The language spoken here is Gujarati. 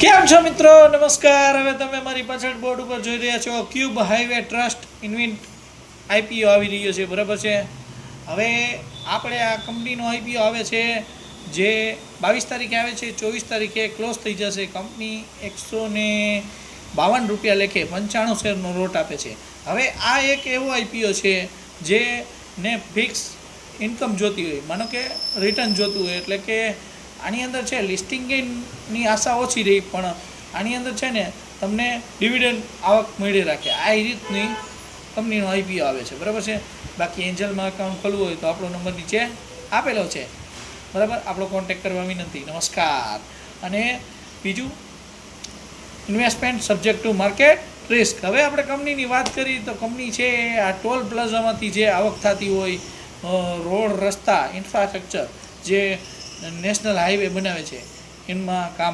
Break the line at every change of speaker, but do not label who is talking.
કેમ છો મિત્રો? નમસ્કાર. હવે તમે મારી પાછળ બોર્ડ ઉપર જોઈ રહ્યા છો ક્યુબ હાઈવે ટ્રસ્ટ ઇન્વિન્ટ આઈપીઓ આવી રહ્યો છે, બરાબર છે. હવે આપણે આ કંપનીનો આઈપીઓ આવે છે જે 22 તારીખે આવે છે, 24 તારીખે ક્લોઝ થઈ જશે. કંપની 152 રૂપિયા લેખે 95 શેરનો લોટ આપે છે. હવે આ એક એવો આઈપીઓ છે જેને ફિક્સ ઇન્કમ જોતી હોય, માનો કે રિટર્ન જોતું હોય, એટલે કે આની અંદર છે લિસ્ટિંગ ગેઇનની આશા ઓછી રહી, પણ આની અંદર છે ને તમને ડિવિડન્ડ આવક મળી રાખે. આ રીતની કંપનીનો આઈપીઓ આવે છે, બરાબર છે. બાકી એન્જલમાં અકાઉન્ટ ખોલવું હોય તો આપણો નંબર નીચે આપેલો છે, બરાબર. આપણો કોન્ટેક્ટ કરવા વિનંતી. નમસ્કાર. અને બીજું, investment subject to market risk. હવે આપણે કંપનીની વાત કરી તો કંપની છે આ ટોલ પ્લાઝામાંથી જે આવક થતી હોય, રોડ, રસ્તા, ઇન્ફ્રાસ્ટ્રક્ચર જે નેશનલ હાઈવે બનાવે છે એમાં કામ